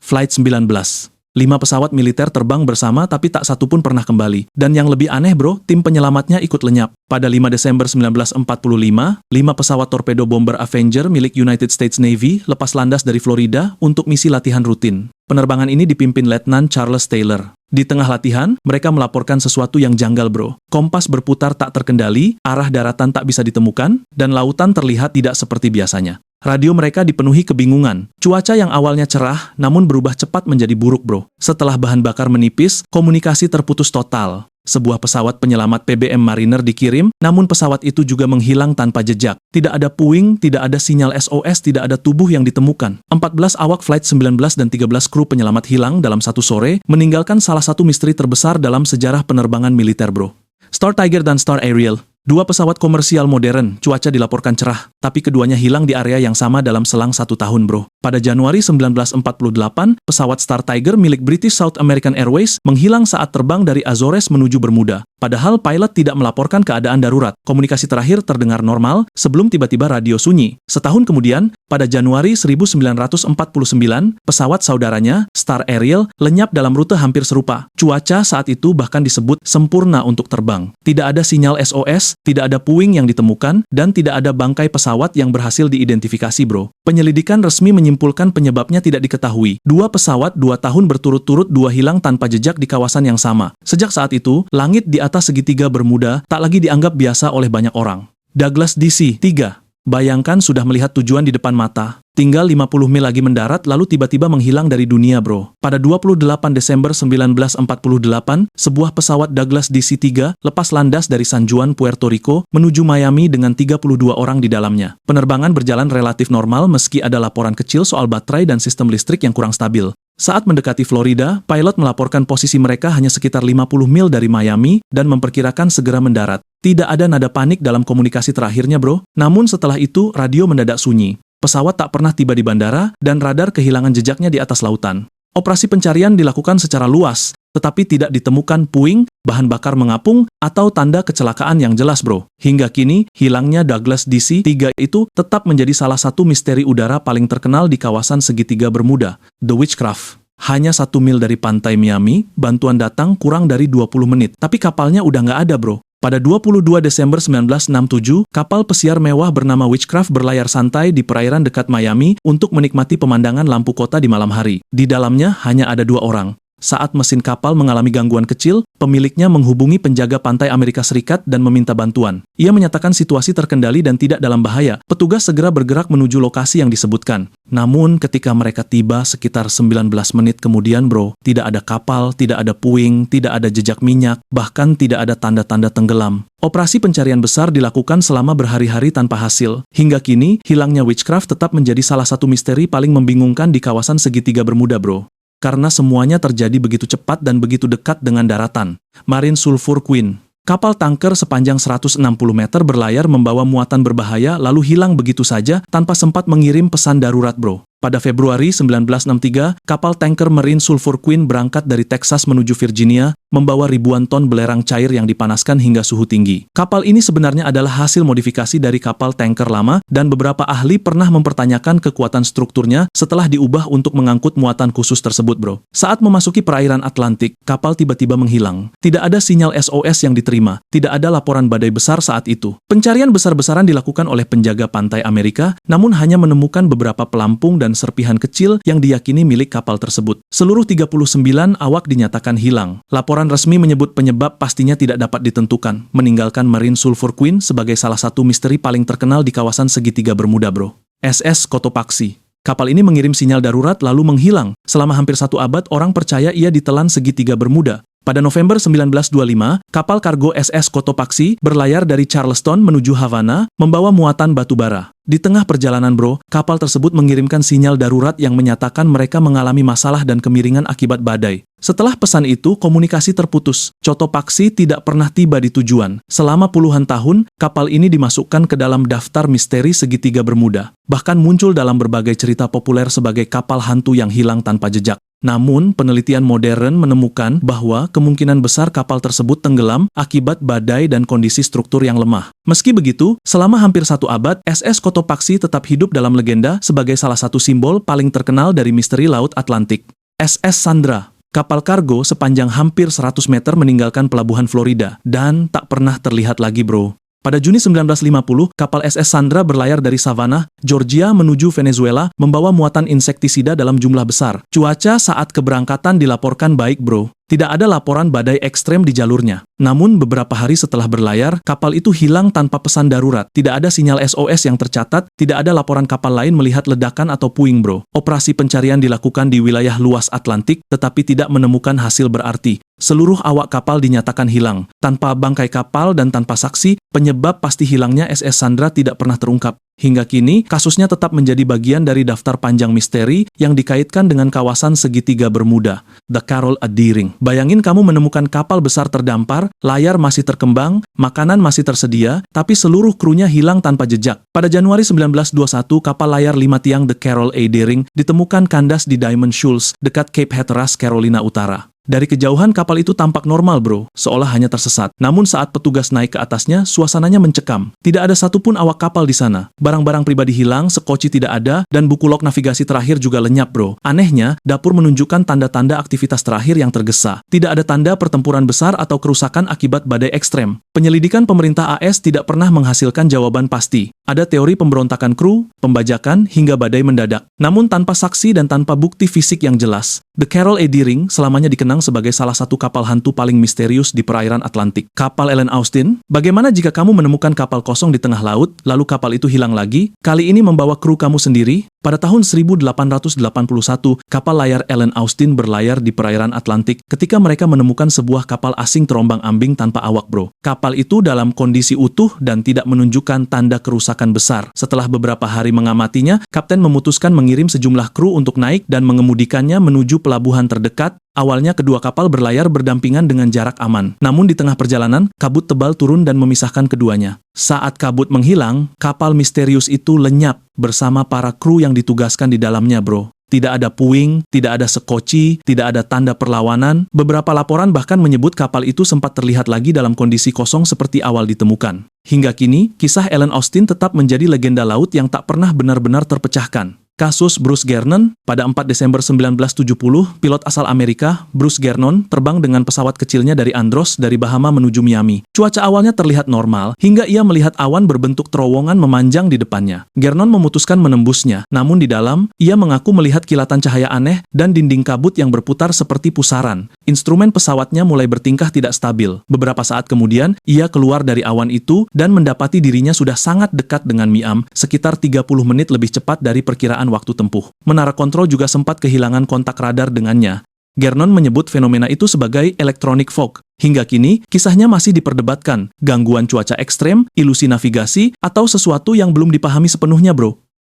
Flight 19. 5 pesawat militer terbang bersama tapi tak satu pun pernah kembali. Dan yang lebih aneh bro, tim penyelamatnya ikut lenyap. Pada 5 Desember 1945, 5 pesawat torpedo bomber Avenger milik United States Navy lepas landas dari Florida untuk misi latihan rutin. Penerbangan ini dipimpin Letnan Charles Taylor. Di tengah latihan, mereka melaporkan sesuatu yang janggal bro. Kompas berputar tak terkendali, arah daratan tak bisa ditemukan, dan lautan terlihat tidak seperti biasanya. Radio mereka dipenuhi kebingungan. Cuaca yang awalnya cerah, namun berubah cepat menjadi buruk bro. Setelah bahan bakar menipis, komunikasi terputus total. Sebuah pesawat penyelamat PBM Mariner dikirim, namun pesawat itu juga menghilang tanpa jejak. Tidak ada puing, tidak ada sinyal SOS, tidak ada tubuh yang ditemukan. 14 awak Flight 19 dan 13 kru penyelamat hilang dalam satu sore, meninggalkan salah satu misteri terbesar dalam sejarah penerbangan militer bro. Star Tiger dan Star Ariel. 2 pesawat komersial modern, cuaca dilaporkan cerah, tapi keduanya hilang di area yang sama dalam selang 1 tahun bro. Pada Januari 1948, pesawat Star Tiger milik British South American Airways menghilang saat terbang dari Azores menuju Bermuda. Padahal pilot tidak melaporkan keadaan darurat. Komunikasi terakhir terdengar normal sebelum tiba-tiba radio sunyi. Setahun kemudian, pada Januari 1949, pesawat saudaranya, Star Ariel, lenyap dalam rute hampir serupa. Cuaca saat itu bahkan disebut sempurna untuk terbang. Tidak ada sinyal SOS, tidak ada puing yang ditemukan, dan tidak ada bangkai pesawat yang berhasil diidentifikasi bro. Penyelidikan resmi menyimpulkan penyebabnya tidak diketahui. 2 pesawat 2 tahun berturut-turut hilang tanpa jejak di kawasan yang sama. Sejak saat itu, langit di atas segitiga Bermuda tak lagi dianggap biasa oleh banyak orang. Douglas DC-3. Bayangkan sudah melihat tujuan di depan mata. Tinggal 50 mil lagi mendarat lalu tiba-tiba menghilang dari dunia bro. Pada 28 Desember 1948, sebuah pesawat Douglas DC-3 lepas landas dari San Juan, Puerto Rico menuju Miami dengan 32 orang di dalamnya. Penerbangan berjalan relatif normal meski ada laporan kecil soal baterai dan sistem listrik yang kurang stabil. Saat mendekati Florida, pilot melaporkan posisi mereka hanya sekitar 50 mil dari Miami dan memperkirakan segera mendarat. Tidak ada nada panik dalam komunikasi terakhirnya bro. Namun setelah itu, radio mendadak sunyi. Pesawat tak pernah tiba di bandara, dan radar kehilangan jejaknya di atas lautan. Operasi pencarian dilakukan secara luas, tetapi tidak ditemukan puing, bahan bakar mengapung, atau tanda kecelakaan yang jelas bro. Hingga kini, hilangnya Douglas DC-3 itu tetap menjadi salah satu misteri udara paling terkenal di kawasan segitiga Bermuda, The Witchcraft. Hanya 1 mil dari pantai Miami, bantuan datang kurang dari 20 menit, tapi kapalnya udah nggak ada bro. Pada 22 Desember 1967, kapal pesiar mewah bernama Witchcraft berlayar santai di perairan dekat Miami untuk menikmati pemandangan lampu kota di malam hari. Di dalamnya hanya ada 2 orang. Saat mesin kapal mengalami gangguan kecil, pemiliknya menghubungi penjaga pantai Amerika Serikat dan meminta bantuan. Ia menyatakan situasi terkendali dan tidak dalam bahaya. Petugas segera bergerak menuju lokasi yang disebutkan. Namun ketika mereka tiba sekitar 19 menit kemudian bro, tidak ada kapal, tidak ada puing, tidak ada jejak minyak, bahkan tidak ada tanda-tanda tenggelam. Operasi pencarian besar dilakukan selama berhari-hari tanpa hasil. Hingga kini, hilangnya Witchcraft tetap menjadi salah satu misteri paling membingungkan di kawasan segitiga Bermuda bro. Karena semuanya terjadi begitu cepat dan begitu dekat dengan daratan. Marine Sulphur Queen. Kapal tanker sepanjang 160 meter berlayar membawa muatan berbahaya lalu hilang begitu saja tanpa sempat mengirim pesan darurat bro. Pada Februari 1963, kapal tanker Marine Sulphur Queen berangkat dari Texas menuju Virginia, membawa ribuan ton belerang cair yang dipanaskan hingga suhu tinggi. Kapal ini sebenarnya adalah hasil modifikasi dari kapal tanker lama, dan beberapa ahli pernah mempertanyakan kekuatan strukturnya setelah diubah untuk mengangkut muatan khusus tersebut bro. Saat memasuki perairan Atlantik, kapal tiba-tiba menghilang. Tidak ada sinyal SOS yang diterima, tidak ada laporan badai besar saat itu. Pencarian besar-besaran dilakukan oleh penjaga pantai Amerika, namun hanya menemukan beberapa pelampung dan serpihan kecil yang diyakini milik kapal tersebut. Seluruh 39 awak dinyatakan hilang. Laporan resmi menyebut penyebab pastinya tidak dapat ditentukan, meninggalkan Marine Sulphur Queen sebagai salah satu misteri paling terkenal di kawasan segitiga Bermuda bro. SS Cotopaxi. Kapal ini mengirim sinyal darurat lalu menghilang. Selama hampir 1 abad, orang percaya ia ditelan segitiga Bermuda. Pada November 1925, kapal kargo SS Cotopaxi berlayar dari Charleston menuju Havana, membawa muatan batu bara. Di tengah perjalanan bro, kapal tersebut mengirimkan sinyal darurat yang menyatakan mereka mengalami masalah dan kemiringan akibat badai. Setelah pesan itu, komunikasi terputus. Cotopaxi tidak pernah tiba di tujuan. Selama puluhan tahun, kapal ini dimasukkan ke dalam daftar misteri segitiga Bermuda. Bahkan muncul dalam berbagai cerita populer sebagai kapal hantu yang hilang tanpa jejak. Namun, penelitian modern menemukan bahwa kemungkinan besar kapal tersebut tenggelam akibat badai dan kondisi struktur yang lemah. Meski begitu, selama hampir 1 abad, SS Cotopaxi tetap hidup dalam legenda sebagai salah satu simbol paling terkenal dari misteri Laut Atlantik. SS Sandra, kapal kargo sepanjang hampir 100 meter meninggalkan pelabuhan Florida dan tak pernah terlihat lagi, bro. Pada Juni 1950, kapal SS Sandra berlayar dari Savannah, Georgia menuju Venezuela membawa muatan insektisida dalam jumlah besar. Cuaca saat keberangkatan dilaporkan baik, bro. Tidak ada laporan badai ekstrem di jalurnya. Namun beberapa hari setelah berlayar, kapal itu hilang tanpa pesan darurat. Tidak ada sinyal SOS yang tercatat, tidak ada laporan kapal lain melihat ledakan atau puing, bro. Operasi pencarian dilakukan di wilayah luas Atlantik, tetapi tidak menemukan hasil berarti. Seluruh awak kapal dinyatakan hilang. Tanpa bangkai kapal dan tanpa saksi, penyebab pasti hilangnya SS Sandra tidak pernah terungkap. Hingga kini, kasusnya tetap menjadi bagian dari daftar panjang misteri yang dikaitkan dengan kawasan segitiga Bermuda, The Carol A. Deering. Bayangin kamu menemukan kapal besar terdampar, layar masih terkembang, makanan masih tersedia, tapi seluruh krunya hilang tanpa jejak. Pada Januari 1921, kapal layar 5 tiang The Carol A. Deering ditemukan kandas di Diamond Shoals, dekat Cape Hatteras, Carolina Utara. Dari kejauhan kapal itu tampak normal, bro, seolah hanya tersesat. Namun saat petugas naik ke atasnya, suasananya mencekam. Tidak ada satupun awak kapal di sana. Barang-barang pribadi hilang, sekoci tidak ada, dan buku log navigasi terakhir juga lenyap, bro. Anehnya, dapur menunjukkan tanda-tanda aktivitas terakhir yang tergesa. Tidak ada tanda pertempuran besar atau kerusakan akibat badai ekstrem. Penyelidikan pemerintah AS tidak pernah menghasilkan jawaban pasti. Ada teori pemberontakan kru, pembajakan, hingga badai mendadak. Namun tanpa saksi dan tanpa bukti fisik yang jelas. The Carol A. Deering selamanya dikenang sebagai salah satu kapal hantu paling misterius di perairan Atlantik. Kapal Ellen Austin, bagaimana jika kamu menemukan kapal kosong di tengah laut, lalu kapal itu hilang lagi? Kali ini membawa kru kamu sendiri? Pada tahun 1881, kapal layar Ellen Austin berlayar di perairan Atlantik ketika mereka menemukan sebuah kapal asing terombang-ambing tanpa awak, bro. Kapal itu dalam kondisi utuh dan tidak menunjukkan tanda kerusakan besar. Setelah beberapa hari mengamatinya, kapten memutuskan mengirim sejumlah kru untuk naik dan mengemudikannya menuju pelabuhan terdekat. Awalnya kedua kapal berlayar berdampingan dengan jarak aman. Namun di tengah perjalanan, kabut tebal turun dan memisahkan keduanya. Saat kabut menghilang, kapal misterius itu lenyap bersama para kru yang ditugaskan di dalamnya, bro. Tidak ada puing, tidak ada sekoci, tidak ada tanda perlawanan. Beberapa laporan bahkan menyebut kapal itu sempat terlihat lagi dalam kondisi kosong seperti awal ditemukan. Hingga kini, kisah Ellen Austin tetap menjadi legenda laut yang tak pernah benar-benar terpecahkan. Kasus Bruce Gernon, pada 4 Desember 1970, pilot asal Amerika, Bruce Gernon, terbang dengan pesawat kecilnya dari Andros dari Bahama menuju Miami. Cuaca awalnya terlihat normal, hingga ia melihat awan berbentuk terowongan memanjang di depannya. Gernon memutuskan menembusnya, namun di dalam, ia mengaku melihat kilatan cahaya aneh dan dinding kabut yang berputar seperti pusaran. Instrumen pesawatnya mulai bertingkah tidak stabil. Beberapa saat kemudian, ia keluar dari awan itu dan mendapati dirinya sudah sangat dekat dengan Miami, sekitar 30 menit lebih cepat dari perkiraan waktu tempuh. Menara kontrol juga sempat kehilangan kontak radar dengannya. Gernon menyebut fenomena itu sebagai electronic fog. Hingga kini, kisahnya masih diperdebatkan. Gangguan cuaca ekstrem, ilusi navigasi, atau sesuatu yang belum dipahami sepenuhnya, bro.